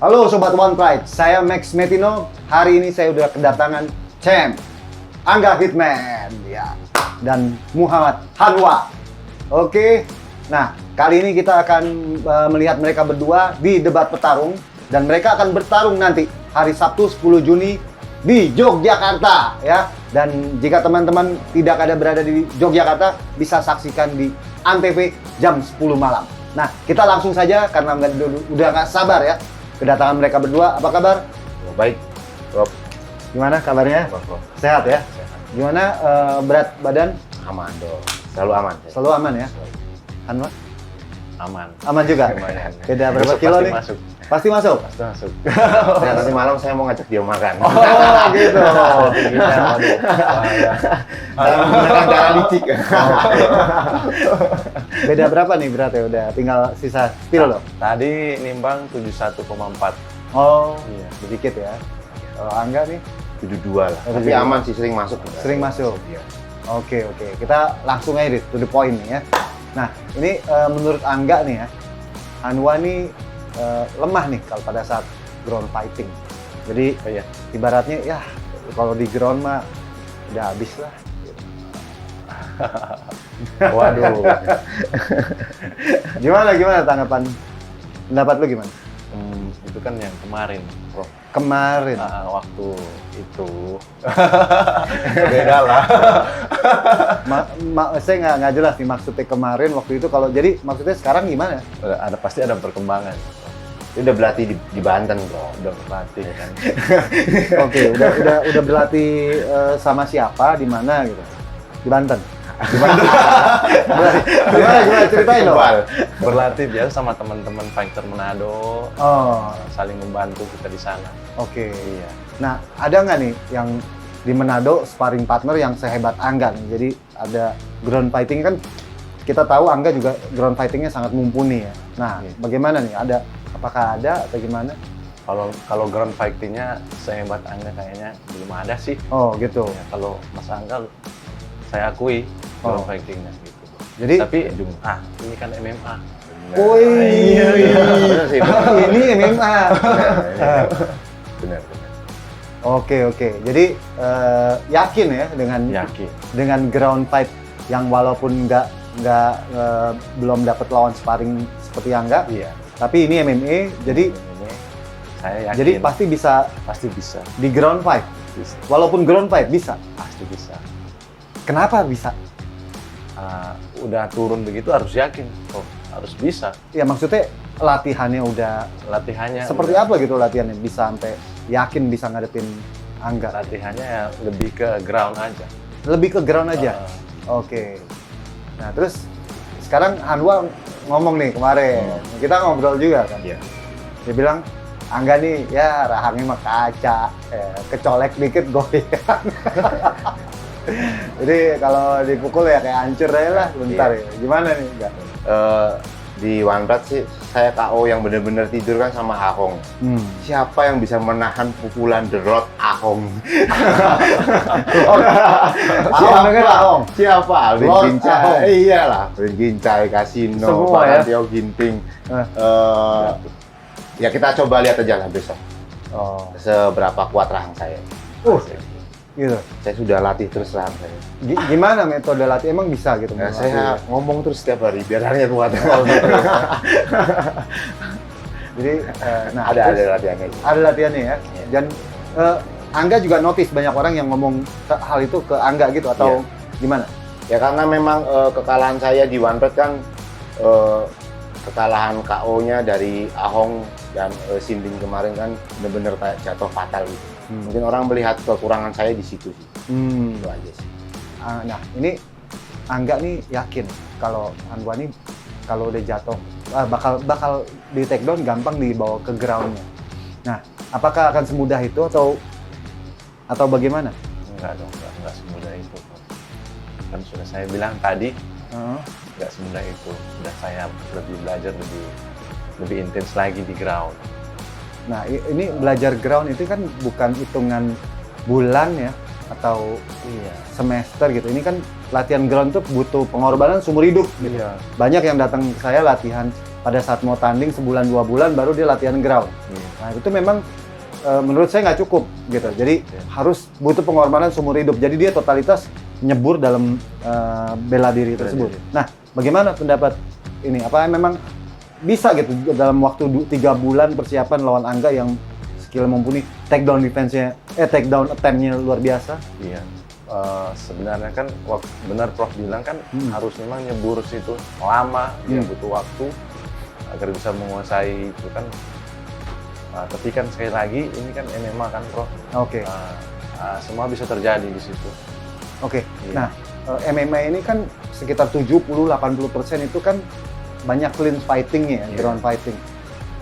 Halo Sobat One Pride, saya Max Metino. Hari ini saya udah kedatangan Champ, Angga Hitman, ya, dan Muhammad Hanwa. Oke, nah kali ini kita akan melihat mereka berdua di debat petarung. Dan mereka akan bertarung nanti hari Sabtu 10 Juni di Yogyakarta, ya. Dan jika teman-teman tidak ada berada di Yogyakarta, bisa saksikan di Antv jam 10 malam. Nah, kita langsung saja karena udah nggak sabar ya kedatangan mereka berdua. Apa kabar? Baik, Rob. Gimana kabarnya? Rob. Sehat ya? Sehat. Gimana berat badan? Aman dong. Selalu aman. Selalu aman ya? Hanwa? Aman. Aman juga? Lumayan. Beda berapa Besok kilo pasti nih? Masuk. Pasti masuk? Pasti masuk. Nah, nanti malam saya mau ngajak dia makan. Oh gitu. Kita, waduh. Saya menggunakan darah licik. Beda berapa nih beratnya? Udah tinggal sisa spill loh? Tadi nimbang 71,4. Oh, Iya. sedikit ya. Kalau Angga nih? 72 lah. Oh, Tapi 72. aman sih, sering masuk. Sering masuk? Iya. Oke. Kita langsung aja to the point nih ya. Nah, ini menurut Angga nih ya, Hanwa nih lemah nih kalau pada saat ground fighting. Jadi Oh iya. ibaratnya ya kalau di ground mah udah habis lah. Waduh. Gimana tanggapan? Pendapat lu gimana? Itu kan yang kemarin, Rob. Kemarin. Waktu itu beda lah. Saya nggak jelas nih maksudnya kemarin waktu itu. Kalau jadi maksudnya sekarang gimana? Pasti ada perkembangan. Dia udah berlatih di Banten, bro. Udah berlatih kan. Oke, udah berlatih sama siapa, di mana gitu? Di Banten. Di Banten. Gimana ceritain dong? Berlatih biasa sama teman-teman fighter Manado. Oh, Saling membantu kita di sana. oke. Iya. Nah, ada nggak nih yang di Manado sparring partner yang sehebat Angga nih? Jadi ada ground fighting kan, kita tahu Angga juga ground fightingnya sangat mumpuni ya. Nah, Iya. bagaimana nih? Apakah ada atau gimana? Kalau ground fightingnya sehebat Angga kayaknya belum ada sih. Oh, gitu. Ya, kalau Mas Angga saya akui ground Oh. fightingnya gitu. Jadi, Tapi ini kan MMA. woi, Bener sih, bener. ini MMA. Bener. Oke. Jadi yakin ya Yakin. dengan ground fight yang walaupun nggak belum dapat lawan sparring seperti Angga, Iya. tapi ini MMA, jadi Ini saya yakin. jadi pasti bisa pasti bisa. di ground fight. Bisa. Walaupun ground fight bisa. Pasti bisa. Kenapa bisa? Udah turun begitu harus yakin. Oh, harus bisa. Ya maksudnya latihannya udah Latihannya seperti udah- apa gitu latihannya bisa sampai yakin bisa ngadepin Angga. Latihannya ya lebih ke ground aja. Lebih ke ground aja. Oke. Nah, terus sekarang Hanwa ngomong nih kemarin. Kita ngobrol juga kan. Iya. Dia bilang, Angga nih ya rahangnya mah kaca, kecolek dikit goyang. Jadi kalau dipukul ya kayak hancur aja lah bentar Iya. ya. Gimana nih Angga? Di One Pride sih saya KO yang bener-bener tidur kan sama Ahong. Siapa yang bisa menahan pukulan The Rod Ahong? Ahong dengan Ahong? Siapa? Alvin Lord Gincai. Ahong. Iyalah, Alvin Gincai, Casino, Semua ya? Tio Ginting. Eh. Ya kita coba lihat aja lah besok Oh, seberapa kuat rahang saya. gitu. Saya sudah latih terus rahang saya. Gimana metode latih? Emang bisa gitu? Nah, melatih? saya ngomong terus setiap hari biar rahangnya kuat. Jadi, nah ada terus latihannya. ada latihannya ya. Iya. Dan Angga juga notice banyak orang yang ngomong hal itu ke Angga gitu atau gimana? Ya karena memang kekalahan saya di One Pride kan kekalahan KO-nya dari Ahong dan Simbing kemarin kan benar-benar kayak jatuh fatal gitu. Mungkin orang melihat kekurangan saya di situ sih. Itu aja sih. Nah, ini Angga nih yakin kalau Hanwa nih kalau udah jatuh bakal di take down gampang dibawa ke groundnya. Nah, apakah akan semudah itu atau bagaimana? Enggak dong, enggak semudah itu. Kan sudah saya bilang tadi, enggak semudah itu. Sudah saya lebih belajar lebih intens lagi di ground. Nah, ini belajar ground itu kan bukan hitungan bulan ya atau semester gitu. Ini kan latihan ground tuh butuh pengorbanan seumur hidup gitu. Iya. Banyak yang datang ke saya latihan pada saat mau tanding sebulan 2 bulan baru dia latihan ground. Iya. Nah itu memang menurut saya nggak cukup gitu. Jadi harus butuh pengorbanan seumur hidup. Jadi dia totalitas nyebur dalam bela diri tersebut. diri. Nah, bagaimana pendapat ini? Apa memang bisa gitu dalam waktu 3 bulan persiapan lawan Angga yang skill mumpuni, takedown defense-nya, takedown attempt-nya luar biasa? Iya. Sebenarnya kan benar Prof bilang kan harus memang nyebur situ lama, dia butuh waktu agar bisa menguasai itu kan. Tapi kan sekali lagi ini kan MMA kan Prof. Oke. Semua bisa terjadi di situ. Oke. Iya. Nah, MMA ini kan sekitar 70-80% itu kan banyak clean fighting-nya, Iya. ground fighting.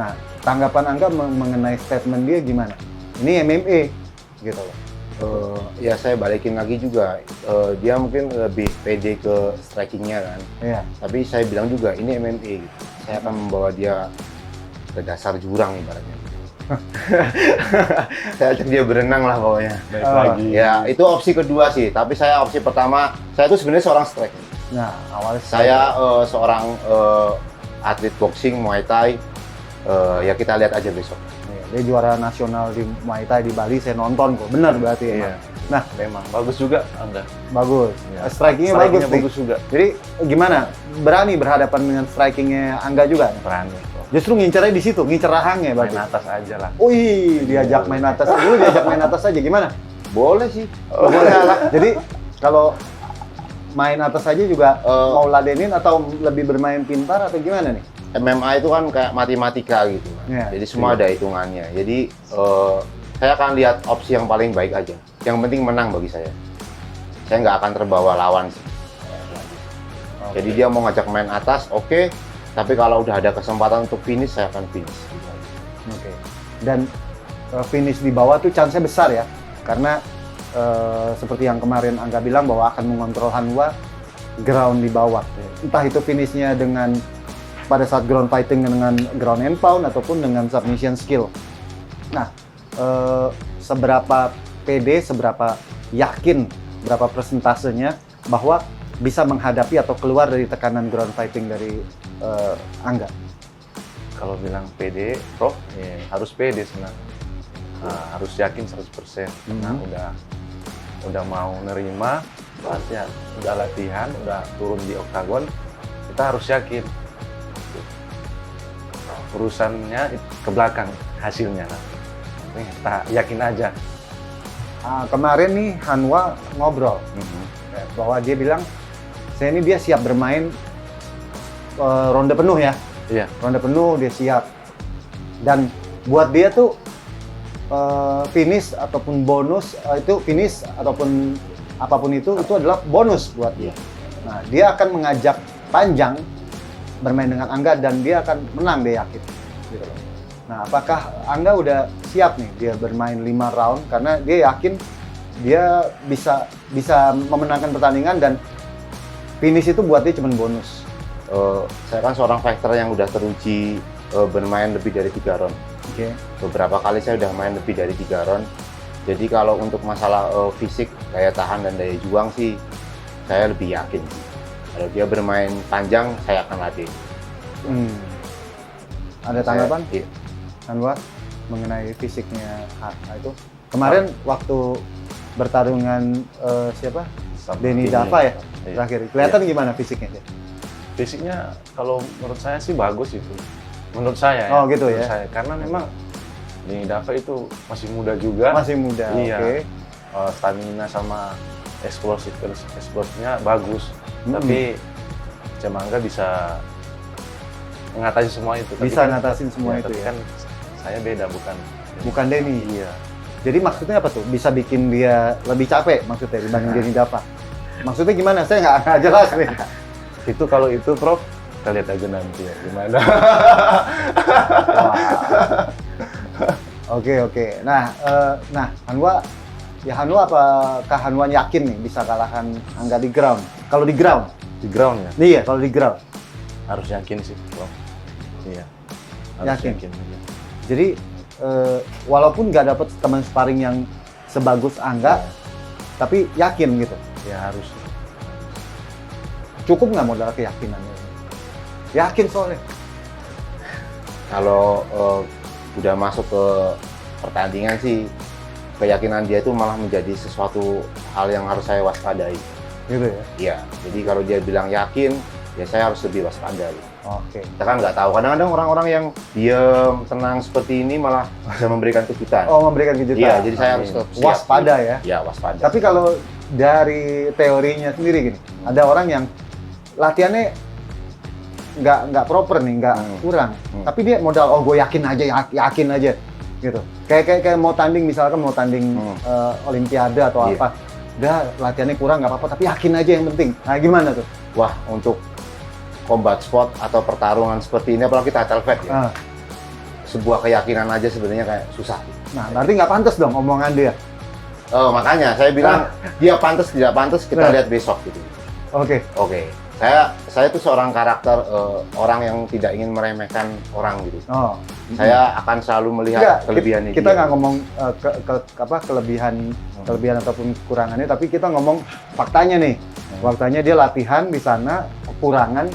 Nah, tanggapan Angga mengenai statement dia gimana? Ini MMA gitu loh. Ya saya balikin lagi juga, dia mungkin lebih pede ke strikingnya kan. Iya. Tapi saya bilang juga ini MMA gitu. Saya akan membawa dia ke dasar jurang ibaratnya. Saya ajak dia berenang lah pokoknya. Baik lagi. Ya itu opsi kedua sih. Tapi saya opsi pertama, saya itu sebenarnya seorang striker. Nah, awalnya Saya seorang atlet boxing Muay Thai. Ya kita lihat aja besok. Iya, dia juara nasional di Muay Thai di Bali, saya nonton kok. Benar berarti Iya. emang. Nah, Memang bagus juga Anda. bagus. Iya. Strikingnya bagus, nih. bagus juga. Jadi gimana? Berani berhadapan dengan strikingnya Angga juga? Berani Prof. Justru ngincernya di situ, ngincer rahangnya Main berarti. atas aja lah. Wih, diajak main atas dulu, diajak main atas aja gimana? Boleh sih. Boleh lah. Jadi kalau main atas aja juga mau ladenin atau lebih bermain pintar atau gimana nih? MMA itu kan kayak matematika gitu. Mas. Iya. Jadi semua ada hitungannya. Jadi saya akan lihat opsi yang paling baik aja. Yang penting menang bagi saya. Saya nggak akan terbawa lawan sih. Jadi dia mau ngajak main atas, oke. Tapi kalau udah ada kesempatan untuk finish, saya akan finish. Oke. Dan finish di bawah tuh chance-nya besar ya. Karena seperti yang kemarin Angga bilang bahwa akan mengontrol Hanwa ground di bawah. Entah itu finishnya dengan pada saat ground fighting dengan ground and pound ataupun dengan submission skill. Nah, seberapa pede, seberapa yakin, berapa persentasenya bahwa bisa menghadapi atau keluar dari tekanan ground fighting dari Angga? Kalau bilang PD, Prof, ya, harus PD sebenarnya. Harus yakin 100%. Karena udah mau nerima, artinya udah latihan, udah turun di oktagon, kita harus yakin. Urusannya ke belakang hasilnya. Nih, kita yakin aja. Kemarin nih Hanwa ngobrol bahwa dia bilang, saya ini dia siap bermain ronde penuh ya. Iya. Ronde penuh dia siap. Dan buat dia tuh finish ataupun bonus itu finish ataupun apapun itu adalah bonus buat dia. Nah, dia akan mengajak panjang bermain dengan Angga dan dia akan menang, dia yakin. Gitu loh. Nah, apakah Angga udah siap nih dia bermain 5 round karena dia yakin dia bisa memenangkan pertandingan dan finish itu buat dia cuma bonus. Saya kan seorang fighter yang udah teruji bermain lebih dari 3 round. Oke. Beberapa kali saya udah main lebih dari 3 round. Jadi kalau untuk masalah fisik, daya tahan dan daya juang sih, saya lebih yakin. Kalau dia bermain panjang, saya akan latih. Ada tanggapan, Iya. Hanwa, mengenai fisiknya itu? Kemarin waktu bertarungan siapa? Sama Denny ini. Dava ya? Iya. Terakhir. Kelihatan gimana fisiknya? Fisiknya kalau menurut saya sih bagus itu. Menurut saya ya. Oh, gitu menurut ya. saya. Karena memang Denny Dava itu masih muda juga. Masih muda, Iya. oke. Stamina sama eksplosifnya bagus. Tapi Cemangga bisa mengatasi semua itu. Tapi Bisa kan- ngatasin semua ya, itu tapi ya? kan saya beda, Bukan Denny. Iya. Jadi maksudnya apa tuh? Bisa bikin dia lebih capek maksudnya dibanding Denny Dava? Maksudnya gimana? Saya nggak jelas nih. Itu kalau itu Prof, kita lihat aja nanti ya gimana. Oke. Nah, Hanwa apakah Hanwa yakin nih bisa kalahkan Angga di ground? Kalau di ground? Di ground ya, Iya, kalau di ground. harus yakin sih Prof. Iya. Yakin? Iya. Jadi walaupun nggak dapet teman sparring yang sebagus Angga, tapi yakin gitu. Ya harus. Cukup nggak modal keyakinannya? Yakin soalnya. Kalau udah masuk ke pertandingan sih, keyakinan dia itu malah menjadi sesuatu hal yang harus saya waspadai. Gitu ya. Iya, jadi kalau dia bilang yakin, ya saya harus lebih waspada. Oke. Kita kan nggak tahu, kadang-kadang orang-orang yang diam, tenang seperti ini malah bisa memberikan kejutan. Oh, memberikan kejutan. Iya, jadi saya harus tetap siap. waspada ya. Iya, waspada. Tapi kalau dari teorinya sendiri gini, ada orang yang latihannya nggak proper nih, nggak kurang. Tapi dia modal, oh gue yakin aja, gitu. Kayak mau tanding, misalkan mau tanding Olimpiade atau Iya. apa, udah latihannya kurang nggak apa-apa, tapi yakin aja yang penting. Nah gimana tuh? Wah, untuk combat sport atau pertarungan seperti ini, apalagi title fight ya, Ah. sebuah keyakinan aja sebenarnya kayak susah. Nah berarti nggak pantas dong omongan dia. Oh, makanya saya bilang dia pantas tidak pantas kita lihat besok gitu. Oke. Oke. Saya tuh seorang karakter orang yang tidak ingin meremehkan orang gitu. Oh. Saya akan selalu melihat Enggak, kelebihannya kita dia. nggak ngomong kelebihan ataupun kekurangannya, tapi kita ngomong faktanya nih. Faktanya dia latihan di sana, kekurangan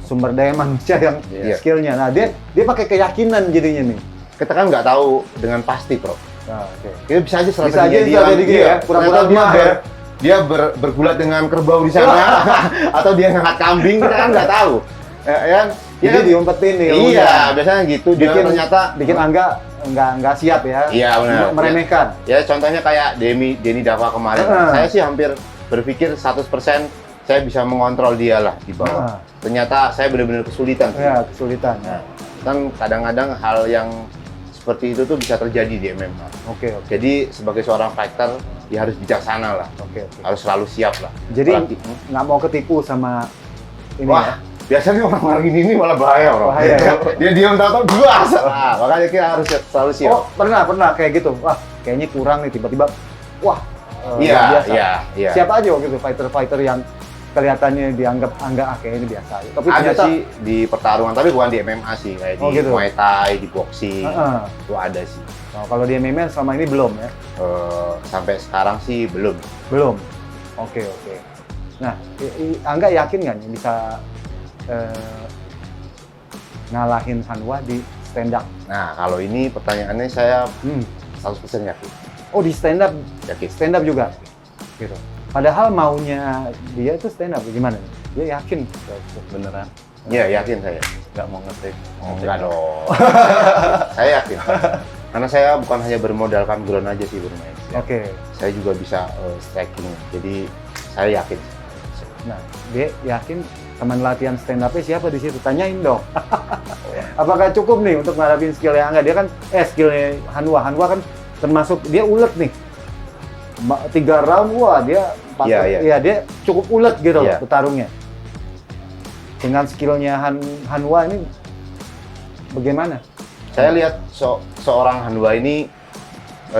sumber daya manusia yang Iya. skillnya. Nah dia pakai keyakinan jadinya nih. Kita kan nggak tahu dengan pasti, Bro. Nah, oke. Kita bisa aja Bisa aja strategi dia. strategi dia ya, pura-pura Ternyata lemah ya. dia bergulat dengan kerbau di sana atau dia ngangkat kambing, kita kan nggak tahu. Ya, Jadi diumpetin nih. Iya, biasanya gitu. Dia ternyata bikin Angga nggak siap ya. Iya, benar. Meremehkan. Ya contohnya kayak Denny Dava kemarin. Saya sih hampir berpikir 100% saya bisa mengontrol dia lah di bawah. Ternyata saya benar-benar kesulitan. Ya, kesulitan. Nah, kan kadang-kadang hal yang seperti itu tuh bisa terjadi di MMA. Oke. Jadi sebagai seorang fighter, ya harus bijaksana lah. Oke. Harus selalu siap lah. Jadi Apalagi- nggak mau ketipu sama ini Wah, biasanya orang-orang ini nih malah bahaya, Bro. Bahaya, ya? Dia diam tahu-tahu dua. Nah, makanya kita harus selalu siap. Oh, pernah kayak gitu. Wah, kayaknya kurang nih, tiba-tiba wah, luar Iya, biasa. iya. Siapa aja waktu itu fighter-fighter yang kelihatannya dianggap kayaknya ini biasa aja. Tapi Ada ternyata sih di pertarungan, tapi bukan di MMA sih, kayak Oh, di gitu. Muay Thai, di boxing, Heeh. itu ada sih. Oh, kalau di MMA selama ini belum ya? Sampai sekarang sih belum. Belum. Oke. Nah, Angga yakin nggak nih bisa ngalahin Hanwa di stand up? Nah, kalau ini pertanyaannya saya Hmm. 100% yakin. Oh, di stand up Yakin. stand up juga? Gitu. Padahal maunya dia itu stand up, gimana? Dia yakin. Beneran Iya, yakin saya. nggak mau ngetik. Enggak dong. Saya yakin. Karena saya bukan hanya bermodalkan ground aja sih bermain. Oke. Saya juga bisa striking. Jadi saya yakin. Nah, dia yakin teman latihan stand up-nya siapa di situ? Tanyain dong. Apakah cukup nih untuk ngadapin skillnya Angga? Dia kan, skillnya Hanwa kan termasuk, dia ulet nih. 3 round, wah dia Iya. dia cukup ulet gitu loh Iya. petarungnya. Dengan skillnya Hanwa ini bagaimana? Saya lihat seorang Hanwa ini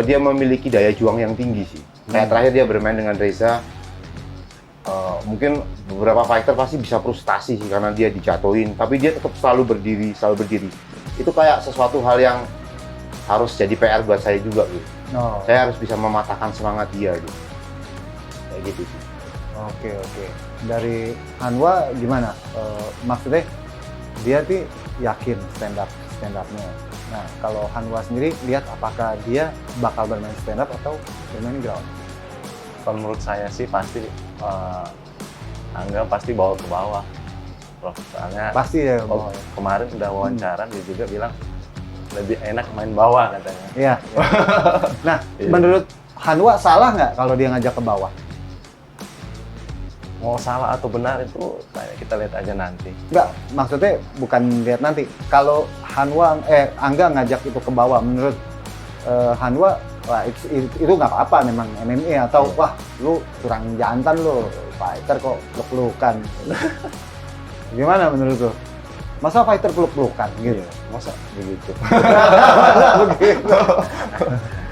dia memiliki daya juang yang tinggi sih. Kayak terakhir dia bermain dengan Reza. Mungkin beberapa fighter pasti bisa frustasi sih karena dia dijatuhin, tapi dia tetap selalu berdiri. Itu kayak sesuatu hal yang harus jadi PR buat saya juga gitu. Oh, Saya harus bisa mematahkan semangat dia gitu. Kayak gitu sih. oke. Dari Hanwa gimana? Maksudnya dia tuh yakin stand up-nya. Nah, kalau Hanwa sendiri lihat apakah dia bakal bermain stand up atau bermain ground? Kalau menurut saya sih pasti Angga pasti bawa ke bawah, Prof. Soalnya Pasti ya. kemarin udah wawancara dia juga bilang lebih enak main bawah katanya. Iya. Nah, Iya. menurut Hanwa salah nggak kalau dia ngajak ke bawah? Mau salah atau benar itu kita lihat aja nanti. Nggak, maksudnya bukan lihat nanti. Kalau Angga ngajak itu ke bawah, menurut Hanwa, wah itu nggak apa-apa memang MMA atau wah lu kurang jantan lu, fighter kok peluk-pelukan. Gimana menurut lu? Masa fighter peluk-pelukan gitu? Masa begitu? Begitu.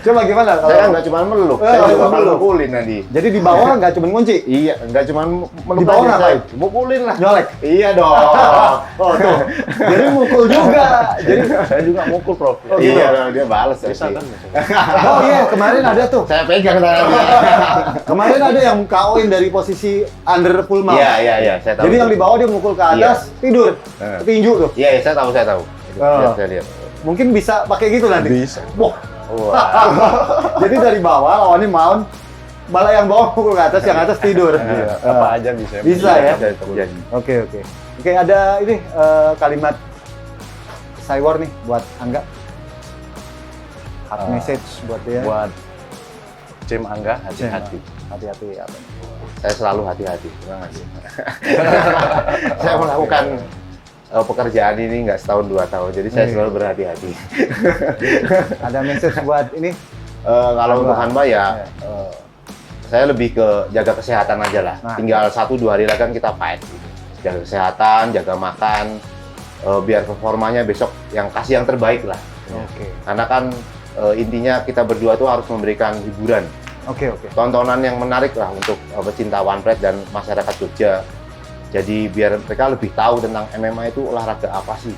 Coba gimana kalau Saya nggak cuma meluk, saya juga akan meluk. mukulin nanti. Jadi di bawah nggak cuma ngunci. Iya, nggak cuma meluk Di bawah aja, ngapain? saya mukulin lah. Nyolek. Iya dong. Oh tuh. Jadi mukul juga. Jadi Saya juga mukul, Prof. Oh, gitu. Iya, dia balas Bisa nanti. kan? Bisa. oh iya, kemarin ada tuh. Saya pegang tangannya. Kemarin ada yang KO-in dari posisi under full mount. Iya, saya tahu. Jadi yang di bawah dia mukul ke atas, tidur. Tinju tuh. Iya, saya tahu. Oh. Saya lihat. Mungkin bisa pakai gitu nanti. Bisa. Wah. Wah. Jadi dari bawah lawannya mount, malah yang bawah mukul ke atas, yang atas tidur. Iya, apa aja bisa. Bisa ya? Bisa terjadi. Oke. Oke, ada ini kalimat Cywar nih buat Angga. Hard message buat dia. Buat Cem Angga, hati-hati. Hati-hati apa? Saya selalu hati-hati. Terima kasih. Saya melakukan pekerjaan ini nggak setahun 2 tahun, jadi saya selalu berhati-hati. Ada message buat ini? Kalau untuk Hanba ya, Ya. saya lebih ke jaga kesehatan aja lah. Nah. Tinggal 1-2 hari lagi kan kita fight. Gitu. Jaga kesehatan, jaga makan, biar performanya besok kasih yang terbaik lah. Oke. Karena kan intinya kita berdua tuh harus memberikan hiburan, Oke. tontonan yang menarik lah untuk pecinta One Pride dan masyarakat Jogja. Jadi biar mereka lebih tahu tentang MMA itu olahraga apa sih.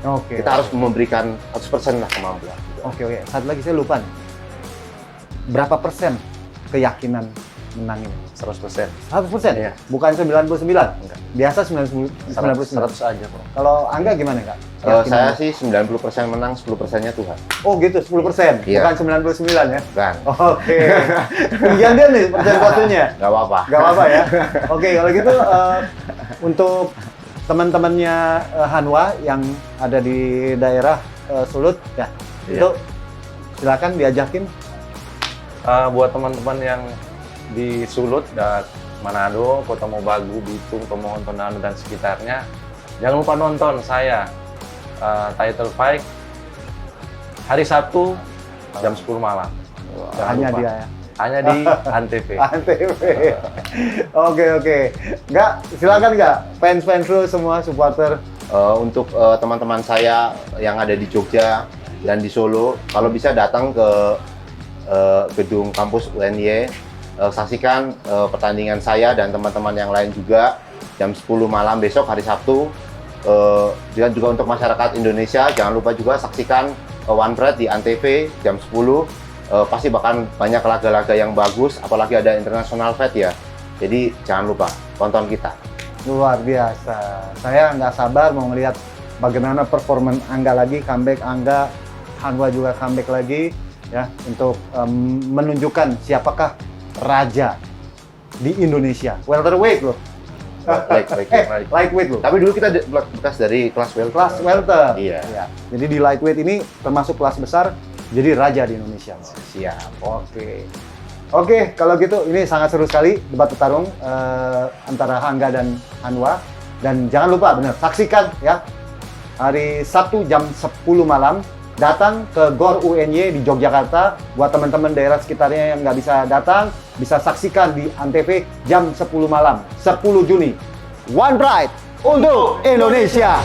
Oke. Kita harus memberikan 100% lah kemampuan. Oke. Satu lagi saya lupa nih. Berapa persen keyakinan menang ini? 100%. 100%? Iya. Bukan 99? Enggak. Biasa 99. 100 aja, Prof. Kalau Angga gimana, Kak? Saya sih 90% menang, 10%-nya Tuhan. Oh gitu, 10%? Iya. Bukan 99 ya? Kan? Oke. Tinggian dia nih persentasenya. Nggak apa-apa. Gak apa-apa ya? Oke, kalau gitu untuk teman-temannya Hanwa yang ada di daerah Sulut, ya, Iya. itu silakan diajakin. Buat teman-teman yang di Sulut dan Manado, Kota Mobagu, Bitung, Tomohon, Tondano dan sekitarnya, jangan lupa nonton saya title fight hari Sabtu jam 10 malam. Jangan Hanya lupa. dia ya. Hanya di Antv. Antv. Oke. Nggak, silakan nggak fans lu semua supporter. Untuk teman-teman saya yang ada di Jogja dan di Solo, kalau bisa datang ke gedung kampus UNY, saksikan pertandingan saya dan teman-teman yang lain juga jam 10 malam besok hari Sabtu. Dan juga untuk masyarakat Indonesia, jangan lupa juga saksikan One Pride di Antv jam 10. Pasti bahkan banyak laga-laga yang bagus, apalagi ada international fight ya. Jadi jangan lupa tonton kita. Luar biasa. Saya nggak sabar mau ngelihat bagaimana performa Angga lagi, comeback Angga, Hanwa juga comeback lagi, ya, untuk menunjukkan siapakah raja di Indonesia. Welterweight loh. Lightweight loh. Tapi dulu kita bekas dari kelas welter. Kelas welter. Iya. Ya. Jadi di lightweight ini termasuk kelas besar, jadi raja di Indonesia. Siap. Oke, kalau gitu ini sangat seru sekali debat petarung antara Angga dan Hanwa. Dan jangan lupa benar saksikan ya hari Sabtu jam 10 malam, datang ke GOR UNY di Yogyakarta. Buat teman-teman daerah sekitarnya yang nggak bisa datang, bisa saksikan di Antv jam 10 malam 10 Juni. One Pride untuk Indonesia.